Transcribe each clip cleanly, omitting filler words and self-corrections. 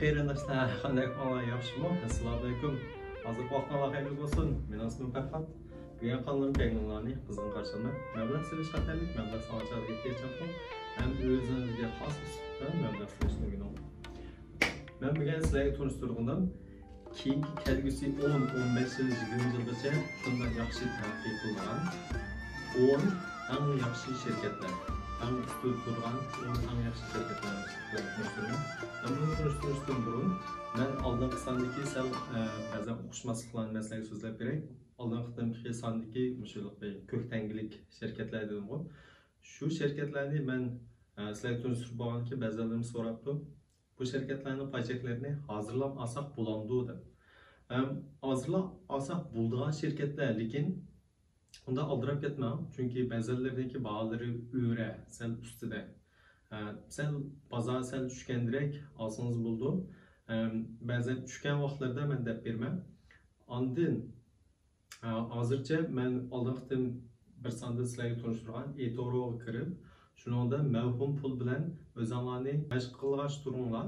Qarindoshlar, qanday ahvolingiz yaxshimi? Assalomu alaykum. Hozir vaqtingiz xayrli bo'lsin. Mening ismim Farhod. Bugun qanday kanallarni qizg'in qarshilamak, mablag' silish qatorlik mablag' samachalarga yetkazib ham o'zingizga xos usulda mablag' silishni men bugun sizlarga tanishtirgandim. Keyingi kelgusi 10-15 yil, 20 yilgacha shunday yaxshi taraqqiy qilgan 10 eng yaxshi shirkatlar. Eng ustun turgan 10 eng yaxshi shirkatlar bilan tanishtirdim. Bunu tanishtirishdan burun men oldingi sondagi sal ba'zan o'xshashmasliklarni maslaga so'zlab beray. Oldingi sondagi mushulliq ko'k tangilik shirkatlar dedim-ku. Shu shirkatlarni men sizlarga tanishtirib bo'lganki, ba'zilarim so'rabdi. Bu şirketlerin payçeklerini hazırlap alsak bulandı da. Hazırlap alsak bulduğu şirketler, lekin onda aldırıp gitmem. Çünkü bazılarındaki bağları öğre, sen üstüde. Sen pazar sen düşken direkt alsanız buldu. Bazen düşken vaxtlarda ben de vermem. Andın hazırca ben aldığım bir sandık sizlerle tanıştırgan eToro'ya kirib, şununda mevhum pul bilen özanlarını meşgulgaş durumlar.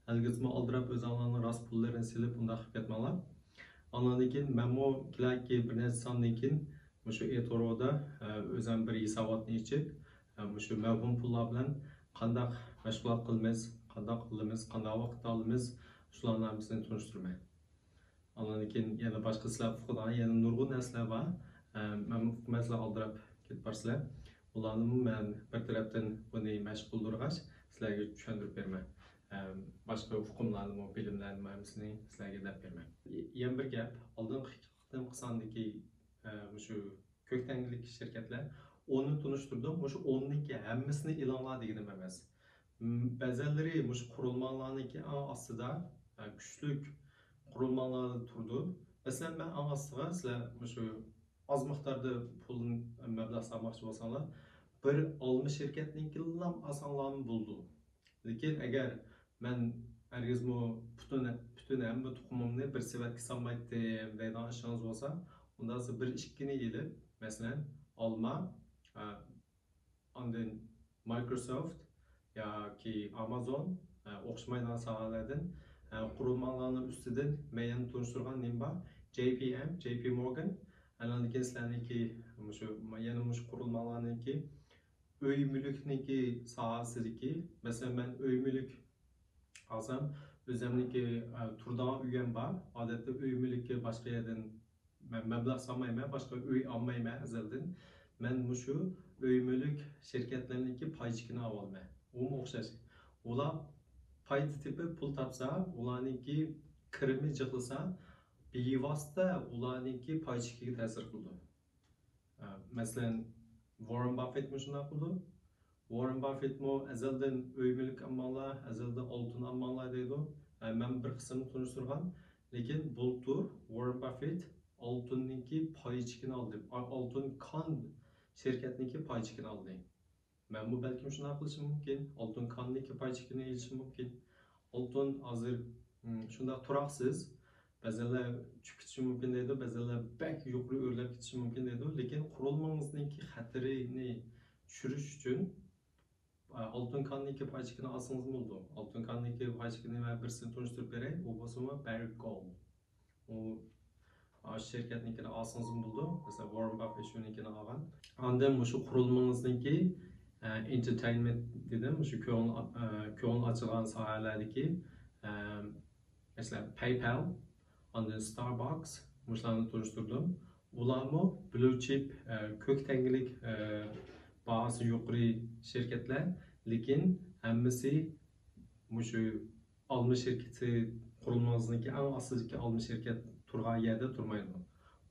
Elgizme aldırıp özanlarını rast pullarını silip bunda hikmetmeler. Anladığım ben o kilaki bir nesanlıkin şu eToro'da özan bir hisabatını içip şu mevhum pullar bilen kandak meşgulat kılmaz, kandak kılmaz, kandak vakit alımız şularla bizden tanıştırmaya. Anladığım yani başka silah fukudan yani nurgun nesler var. Ben mesela aldırıp gitparsılar. Ulanımı ben bir taraftan bunu meşgul durgaç sizlerge düşündürüp vermem. Başka hukumlarını, bilimlerini, mühendisliğini sizlerge dep vermem. Yan bir gap, aldığım kısandaki şu köktengilik şirketler onu tanıştırdım. Şu 12 hemmisini ilanlar dedim emez. Bazıları şu kurulmalarındaki aslında güçlük kurulmaları turdu. Mesela ben aslında sizler şu az miktarda pulun meblağ sağlamakçı olsanlar bir alma şirketinin killam asanlarını buldu. Lekin eğer ben herkesme bütün hem bu tukumumni bir sebeple sanmaydı deyden aşağınız olsa ondan sonra bir işkini gelip mesela alma andın Microsoft ya ki Amazon okşmaydan sağladın kurulmalarının üstüden meyen tanıştırgan nimba JP Morgan Anladığım sizlerdeki yanılmış kurulmalarındaki öy mülkneki sahasındaki mesela ben öy mülk alsam özlemdeki turda üyen var adette öy mülkü başka yerden ben meblağ sanmayım başka öy almayım ezelden ben şu öy mülk şirketlerindeki paycıkını alalım o okşaş ola pay tipi pul tapsa olanınki kırmızı cıklısa bevosita ularniki paychikiga ta'sir qildi. Masalan, Warren Buffett shunday qildi. Warren Buffett azaldan uy mulk ammonlar, azaldan oltin ammonlar deydi. Men bir qismini tanishtirgan, lekin bultur Warren Buffett oltinniki paychikini oldi. Oltin kon shirkatniki paychikini oldi. Men bu balkim shunday qilishim mumkin. Oltin konniki paychikini olishim mumkin. Oltin hozir shunday turaqsiz. Bazılar çıkışı mümkün değil, bazılar belki yukarı örlep gitişi mümkün değil. Lekin kurulmanızdaki xatirini düşürüş için altın kanliki payçıkını alsanız mı oldu? Altın kanliki payçıkını ben birisini tanıştırıp vereyim. O basımı Barrick Gold. O şirketininkini alsanız mı oldu? Mesela Warren Buffett şuninkini algan. Andan şu kurulmanızdaki entertainment dedim. Şu köyün açılan sahalardaki mesela PayPal Ondan Starbucks, muşlarını tanıştırdım. Ularmı blue chip, kök tengilik bazı yukarı şirketler, lekin hemmisi muşu alma şirketi kurulmasındaki en asıldaki alma şirket turgan yerde durmaydı.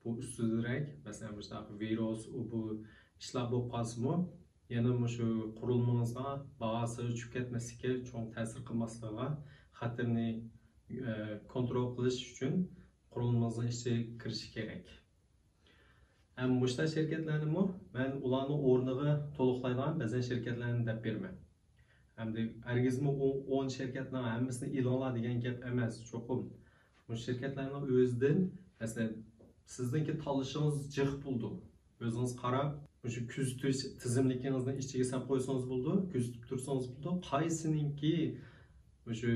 Bu üstüdirek, mesela muşlar virus, bu işler bu pasmı, yani muşu kurulmanızda bazı çüketmesike çok tesir kılmasına, xatirini kontrol qilish uchun qurilmamizga ishga kirish kerak. Ham boshqa shirkatlarni men ularni o'rniga to'liqlaydigan ba'zan shirkatlarni deb berman. Hamda hargizmi 10 shirkatning hammasini e'lonla degan gap emas, cho'qim. Bu shirkatlarning o'zidan masalan sizningki tanishingiz jiq bo'ldi. O'zingiz qarab Şu kuzatish tizimligingizni ichiga solib qo'ysangiz bo'ldi, kuzatib tursangiz bo'ldi. Qaysininki shu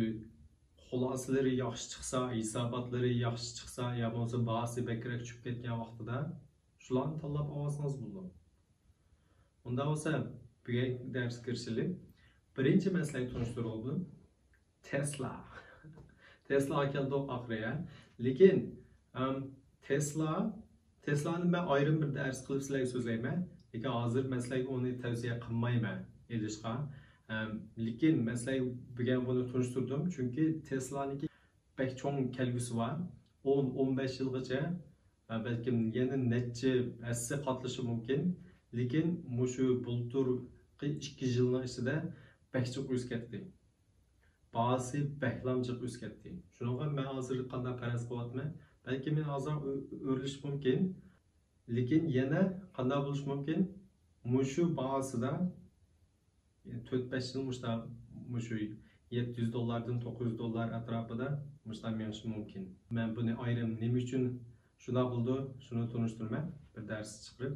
xulosalari yaxshi chiqsa, hisobotlari yaxshi chiqsa, yo bo'lmasa bahsi bakrak tushib ketgan vaqtida shularni tanlab olsangiz bo'ldi. Unda bo'lsa, bugun dars kirishlik birinchi masala tunishtirib Tesla. Tesla keldi oxiriga. Lekin Tesla'ni ben ayrım bir ders qilib sizlarga so'zlayman. Lekin hozir masalan uni tavsiya qilmayman elishga. Lekin masalan bugun buni tunishtirdim, chunki Tesla'niki pek cho'ng kelgusi var. 10-15 yilgacha balkim yana necha asli qatlashi mumkin. Lekin mushu bulturqi 2 yilning ichida pek cho'q o'zgardi. Bazı beklamcık o'zgardi. Shunga men hozir qanday qaras qilyapman? Belki men hozir o'rilish mumkin. Lekin yana qanday bo'lish mumkin? Mushu bahasida 4-5 yil mushu $700 $900 atrofida mushtam menishi mumkin. Men buni ayrim nima uchun shunday bo'ldi, shuni tunishtirman bir dars chiqarib.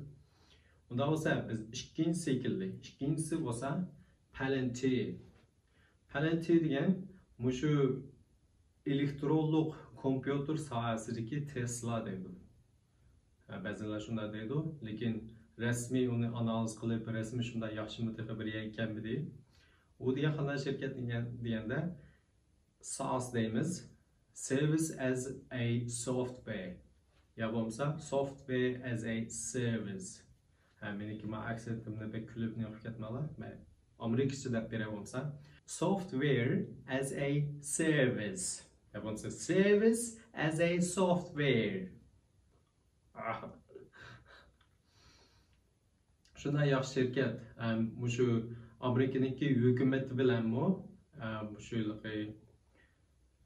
Unda bo'lsa biz ikkinchisi bo'lsa Palantir degan mushu elektronlik kompüter sohasidagi Tesla deydi. Ba'zilar shunday deydi, lekin rasmiy uni analiz qilib, rasmiy shunday yaxshimi xabar ekanmidi? U degan qanday shirkat deganda SaaS deymiz, Service as a Software. Ya bo'lmasa Software as a Service. Meniki men aksentimni pek kulib ne qilib ketmalar. Men amerikacha deb beraversa, Software as a Service. Ya bo'lmasa Service as a Software. Shunday yaxshi shirkat. Mushu Amerikaniki hukumati bilanmi, mushu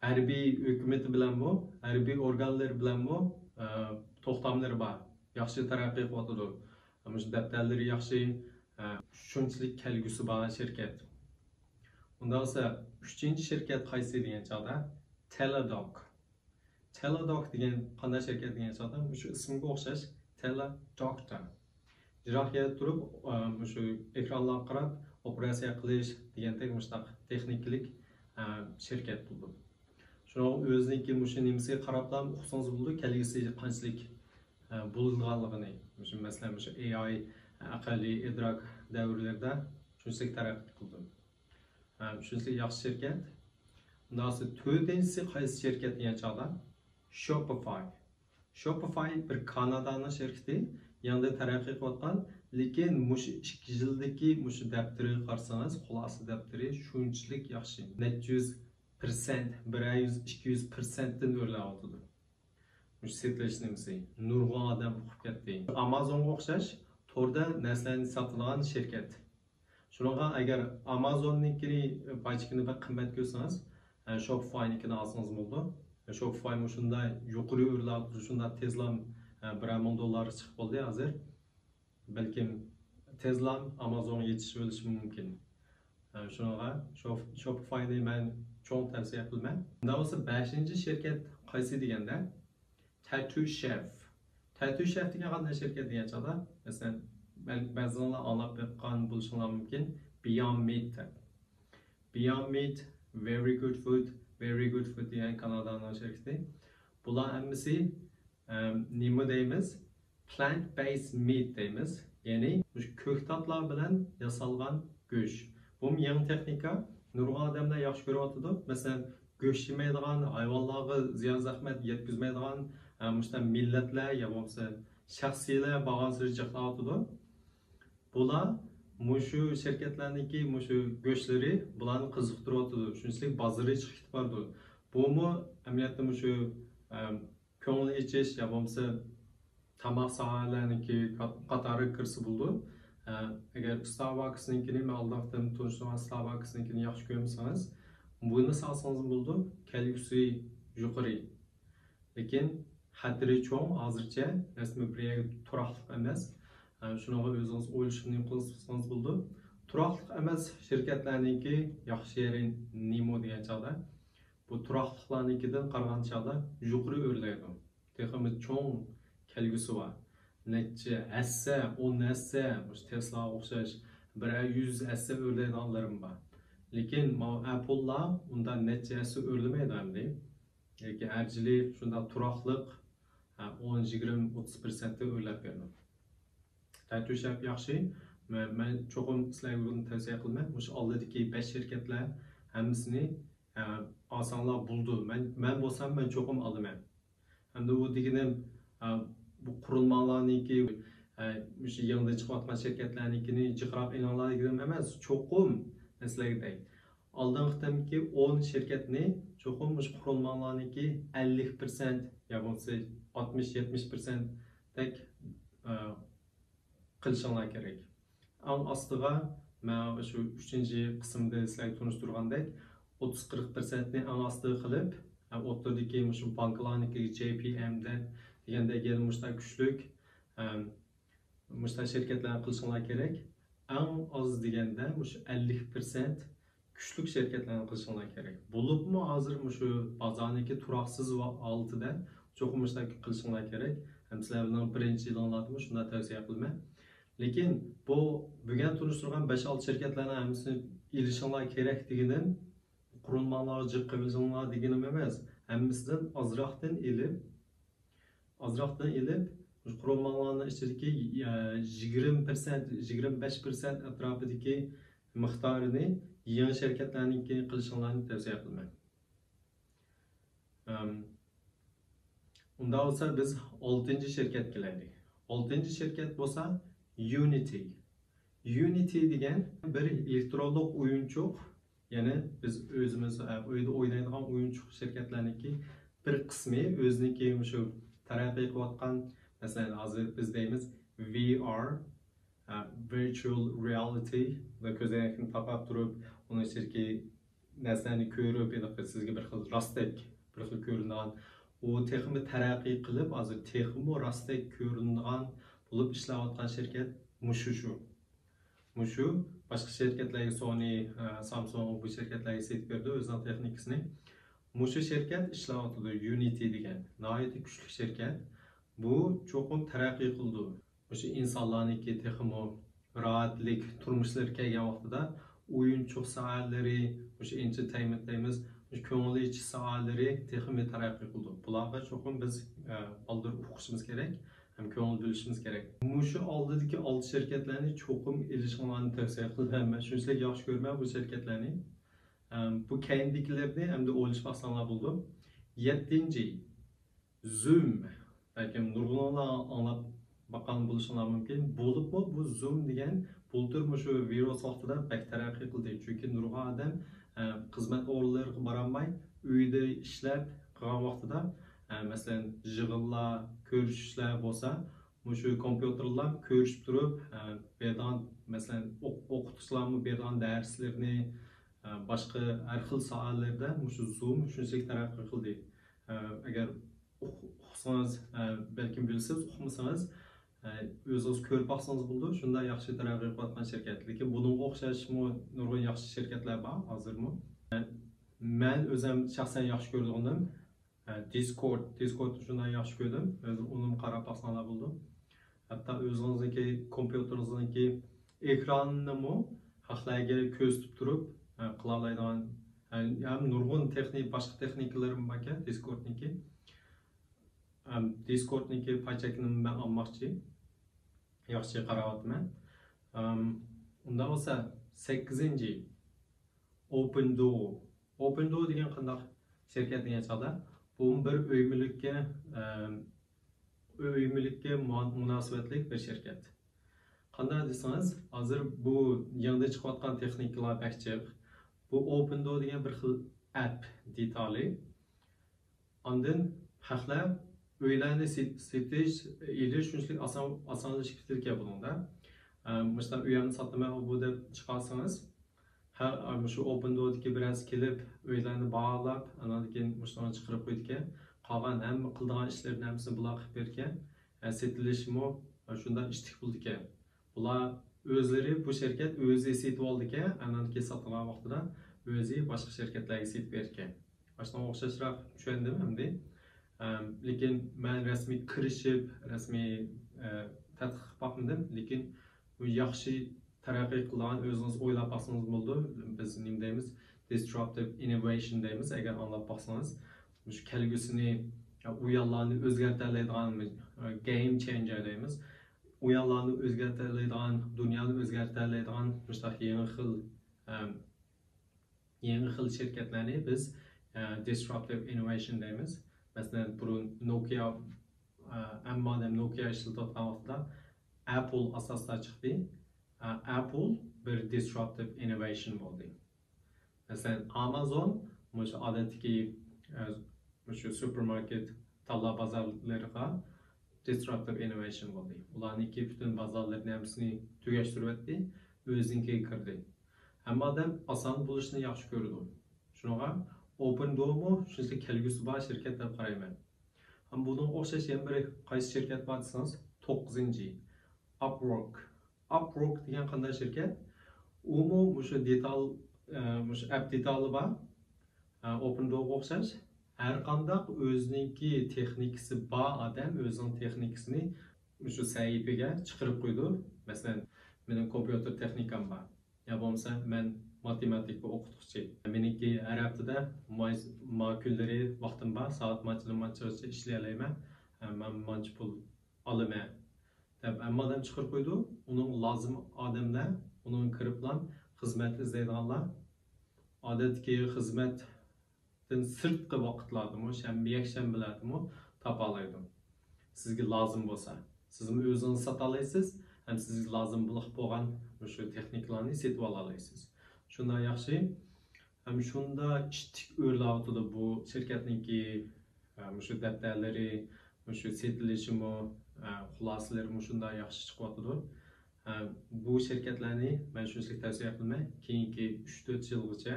harbiy hukumati bilanmi, harbiy organlar bilanmi to'xtamlar bor. Yaxshi taraqqiy qilyapti. Mushu daftarlari yaxshi, shunchalik kelgusi bor shirkat. Unda esa 3-chi shirkat qaysi degan chog'da Teladoc. Teladoc degan qanday shirkat degan chog'da shu ismga o'xshash Teladoctor. Jirahga turib, shu ekranlarga qarab operatsiya qilish degandek mushtaq texniklik shirkat bo'ldi. Shuni o'ziniki mushu nimasiga qarablam o'qisangiz bo'ldi, kelgusi qanchalik bo'lganligini. Mushu masalan mushu AI aqlli idrok davrlarida shunchalik taraqqiy qildi. Shunchalik yaxshi shirkat. Undan so'ng 4-chi qaysi shirkat degan chog'da Shopify. Shopify bir Kanadaning shirkati, yanada taraqqiy qilayotgan, lekin mushu 2 yildagi mushu daftari qarasangiz, xulosa daftari shunchalik yaxshi. 400%, 100-200% dan o'rlayapti. Mush setlash nimasi? Nurg'on odam o'qib ketdi. Amazonga o'xshash to'rda narsalarni sotadigan shirkat. Shunga agar Amazonnikini pachkini bir qimmat ko'rsangiz, Shopify'nikini olsangiz bo'ldi. Shopify shunday yuqori o'rlab, shunday tezlam $1,000,000 chiqib qoldi hozir. Balkim tezlam Amazonga yetishib olishi mumkin. Shunga Shopify'ni men cho'ng tavsiya qilaman. Unda bo'lsa 5-chi shirkat qaysi deganda Tattoo Chef. Tattoo Chef degan qanday shirkat degan chog'da, masalan, ba'zilar anglab qo'ygan bo'lishlari mumkin. Beyond Meat. Beyond Meat, Very Good Food degan Kanadaning shirkati. Bular hammasi nima deymiz? Plant-based meat deymiz. Ya'ni ko'ktatlar bilan yasalgan go'sht. Bu yangi texnika, nurg'on odamlar yaxshi ko'ryapti. Masalan, go'sht yemaydigan, hayvonlarga ziyon zahmat yetkazmaydigan mushtam millatlar yo bo'lmasa shaxsiylar bag'asini jiqlayapti. Bular mushu shirkatlarniki mushu go'shtlari bularni qiziqtiryapti. Shunchalik bozorga chiqib bordi. Bumi amaliyotda mushu ko'ngil ichish yo bo'lmasa tamoq sohalarniki qatori kirsa bo'ldi. Agar Starbucks'nikini men aldaqdan tunishgan Starbucks'nikini yaxshi ko'rsangiz, buni solsangiz bo'ldi, kelgusi yuqori. Lekin xatri cho'ng hozircha rasmiy bir turaqliq emas. Shunga o'zingiz o'ylashni qilsangiz bo'ldi. Turaqliq emas shirkatlarniki yaxshi yeri nima degan chog'da bu turaqliqlarnikidan qaragan chog'da yuqori o'rlaydi. Texnik cho'ng kelgusi bor. necha assa, 10 assa, Tesla o'xshash bir 100 assa o'rlaydiganlarim bor. Lekin Apple'lar undan necha assa o'rlamaydi hamda. Lekin arjili shunda turaqliq 10-20-30% o'rlab berdi. Tartuşap yaxshi. Men cho'qim sizlarga buni tavsiya qilaman. O'sha oldidagi 5 shirkatlar hammasini osonlar buldi. Men bo'lsam men cho'qim olaman. Hamda u deganim bu qurilmalarniki o'sha yangi chiqayotgan shirkatlarnikini jiqroq e'lonlar deganim emas. Cho'qim sizlarga oldingi qadamki 10 shirkatni cho'qim o'sha qurilmalarniki 50% ya bo'lsa 60-70% tek qilishinglar kerak. Ang ostiga men shu 3-qismda sizlarga tunishtirgandek 30-40% ni ang ostiga qilib, o'rtadagi shu banklarniki JPM degandek yana mushta kuchlik mushta shirkatlar qilishinglar kerak. Ang oz deganda shu 50% kuchlik shirkatlarni qilishinglar kerak. Bo'libmi hozir shu bozorniki turaqsiz va altida cho'qim mushta qilishinglar kerak. Ham sizlar bilan birinchi yillarda shunday tavsiya qilaman. Lekin bu bugun tunishtirgan 5-6 shirkatlarning hammasini ilishinglar kerak deganim qurilmalar jiqqizinglar deganim emas. Hammasidan ozroqdan ilib qurilmalarning ichidagi 20-25% atrofidagi miqdorini yangi shirkatlarniki qilishinglarni tavsiya qilaman. Unda olsa biz 6-shirkat kelaylik. 6-shirkat bo'lsa Unity. Unity degan bir elektronlik o'yinchoq, ya'ni biz o'zimiz uyda o'ynaydigan o'yinchoq shirkatlarniki bir qismi o'ziniki shu taraqqiy qilayotgan, masalan, hozir biz deymiz VR, virtual reality va ko'zoynakni taqib turib, uni ichidagi narsalarni ko'rib, sizga bir xil rostdek, bir xil ko'rinadigan u texmi taraqqiy qilib, hozir texmi rostdek ko'rinadigan bo'lib ishlayotgan shirkat mushu boshqa shirkatlarga Sony, Samsung bu shirkatlarga setib berdi o'zining texnikasini. Mushu shirkat ishlayotdi Unity degan. Nihoyatda kuchli shirkat. Bu cho'qim taraqqiy qildi. O'sha insonlarniki texmi rohatlik turmushlar kelgan vaqtida o'yinchoq soatlari, o'sha entertainment deymiz, ko'ngil ichi soatlari texmi taraqqiy qildi. Bularga cho'qim biz oldin o'qishimiz kerak. Ko'ngil bo'lishimiz kerak. Mushu oldidagi 6 shirkatlarni cho'qim ilishinglarni tavsiya qilaman. Men shunchalik yaxshi ko'raman bu shirkatlarni. Bu keyingilarni hamda o'ylash maqsadlar bo'ldi. 7-chi Zoom. Balkim nurg'unlar anglab baqan bo'lishinglar mumkin. Bo'libmi bu Zoom degan bultur shu virus vaqtida bak taraqqiy qildi. Chunki nurg'un odam xizmat o'rinlariga borolmay uyda ishlab qolgan vaqtida masalan yig'inlar, ko'rishishlar bo'lsa, shu kompyuterlar ko'rishib turib, bergan masalan o'qituvchilarni bergan darslarni boshqa har xil soatlarda shu Zoom shunchalik taraqqiy qildi. Agar o'qisangiz, balkim bilsangiz, o'qimasangiz, o'zingiz ko'rib baqsangiz bo'ldi, shunday yaxshi taraqqiy qilayotgan shirkat. Lekin bunga o'xshashmi nurg'un yaxshi shirkatlar bor hozirmi. Men o'zim shaxsan yaxshi ko'rdim. Discord shundan yaxshi ko'rdim. Uni qarab baqsanlar bo'ldi. Hatto o'zingizniki kompyuteringizniki ekranini haqlarga ko'z tutib turib qila oladigan ham nurg'un boshqa texnikalar bor ekan Discordniki. Discordniki pachakni men olmoqchi. Yaxshi qarayapman. Unda bo'lsa 8-chi Open Door degan qanday shirkat degan chog'da bu bir uymilikka munosabatli bir shirkat. Qanday desangiz, hozir bu yangi chiqayotgan texnikalar bakchiq. Bu Open Door degan bir xil app detali. Ondan haqlar uylarni setish, ilish shunchalik osonlashib ketgan buningda. Masalan, uylarni sotaman bu deb chiqarsangiz, shu Open Door'dagi birinz kelib, uylarni bog'lab, andan keyin mushlarni chiqarib qo'ydigan, qolgan hamma qiladigan ishlarni hammasini bular qilib bergan. Setilishmi shunday ishtik bo'ldi-ekan. Bular o'zlari bu shirkat o'zi setib oldi-ekan, andan keyin sotilgan vaqtida o'zi boshqa shirkatlarga setib bergan. Boshdan o'xshashroq tushundim hamda. Lekin men rasmiy kirishib, rasmiy tadqiq qilib bakmadım, lekin bu yaxshi taraqqiy qilgan o'zingiz o'ylab baksangiz bo'ldi. Biz nima deymiz? Disruptive innovation deymiz. Agar anglab baksangiz, shu kelgusini u yerlarni o'zgartiradigan game changer deymiz. U yerlarni o'zgartiradigan, dunyoni o'zgartiradigan mustaq yangi xil şirketlarni biz disruptive innovation deymiz. Masalan, burun Nokia madem Nokia ishlatayotgan vaqtda Apple asosida chiqdi. Apple bir disruptive innovation bo'ldi. Masalan, Amazon o'sha odatdagi o'sha supermarket talab bozorlariga disruptive innovation bo'ldi. Ularning butun bozorlarni hammasini tugashtirib o'tdi, o'zininkiga kirdi. Hammadan oson bo'lishni yaxshi ko'rdi. Shunaqa Open Door'mu shuncha kelgusi bor shirkat deb qarayman. Ham bundan o'xshash yana bir qaysi shirkat bor desangiz, 9-chi Upwork. Upwork degan qanday shirkat? U o'sha detal o'sha app detali bor. Open Door'ga o'xshash har qanday o'zininki texnikasi bor odam o'zining texnikasini o'sha sahifaga chiqarib qo'ydi. Masalan, mening kompyuter texnikam bor. Ya bo'lmasa men matematik va o'qituvchi. Meniki har haftada kunlari vaqtim bor, soat manchacha ishlay olaman. Men mancha pul olaman. Deb hammadan chiqarib qo'ydi. Uning lozim odamlar, uning kiriblar, xizmat izlaydiganlar odatdagi xizmatdan sirtqi vaqtlardimi, shanba-yakshanbalardimi topa oladi. Sizga lozim bo'lsa, siz o'zingiz sota olasiz, ham sizga lozim bo'lgan o'sha texnikalarni setib ola olasiz. Shundan yaxshi, ham shunda ishtik o'rlayotdi bu shirkatningki o'sha daftarlari, o'sha setilishimi, xulosalari shunda yaxshi chiqyapti. Bu shirkatlarni men shunchalik tavsiya qilaman. Keyingi 3-4 yilgacha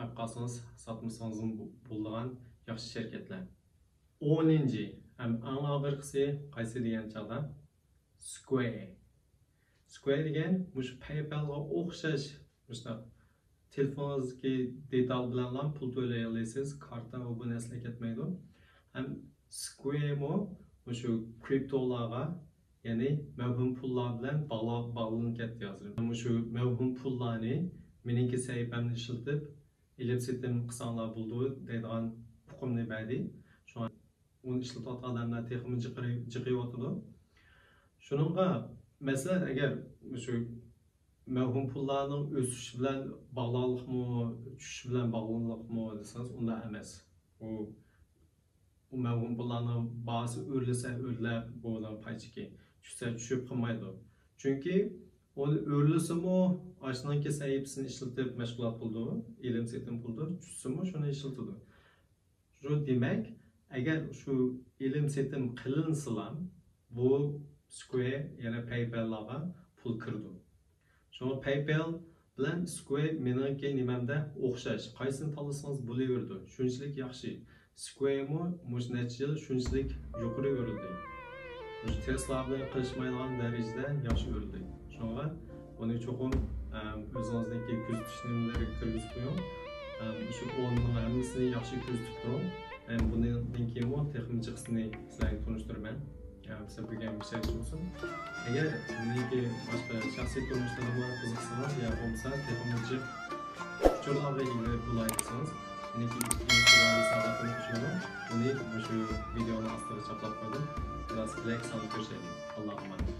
olib qolsangiz, sotmasangiz bo'ladigan yaxshi shirkatlar. 10-chi, ham eng og'irgisi qaysi degan chog'da Square. Square degan mush PayPal'ga o'xshash, mushta telefoningizdagi detal bilan pul to'lay olasiz, karta va bu narsalar ketmaydi. Ham Square shu kriptolarga, ya'ni mavhum pullar bilan bog'lanib ketdi hozir. Shu mavhum pullarni meniki sahifamni ishlatib, ilib setim qilsanglar bo'ldi deydigan huquqimni berdi. Shu uni ishlatayotgan odamlar texnik jiqiyotdi. Shuningga masalan, agar shu mavhum pullarning o'sishi bilan bog'liqmi, tushishi bilan bog'liqmi desangiz, unda emas. U mavhum pullarning bazı o'rlasa bo'lgan paychiki, tushsa tushib qolmaydi. Chunki onu o'rlasimi, ashuniki sahifasini ishlatib mashg'ulot qildi, ilm setim qildi, tushsimi shuni ishlatdi. Shu demak, agar shu ilm setim qilinsalar, bu Square yana PayPal'larga pul kirdi. Shunga PayPal bilan Square meniki nimamda o'xshash. Qaysini tanlasangiz bo'laverdi. Shunchalik yaxshi. Square'mi mush necha yil shunchalik yuqori o'rildi. Mush Tesla bilan qilishmaydigan darajada yaxshi o'rildi. Shunga buni cho'qim o'zingizniki kuzatish nimalari kirgizib qo'ying. Shu o'nning hammasini yaxshi kuzatib turing. Bundan keyin texnik qismini sizlarga tunishtiraman. Siz bilgan bir şey olsun. Eğer meniki boshqa shaxsiy turmushlarimga qiziqsangiz, ya bo'lmasa texnologik usullarga ega bo'layotsangiz, meniki Instagram sahifatimni tushiraman. Uni shu videoni ostida choplab qo'ydim. Biraz like solib ko'rishaylik. Allohga emanet.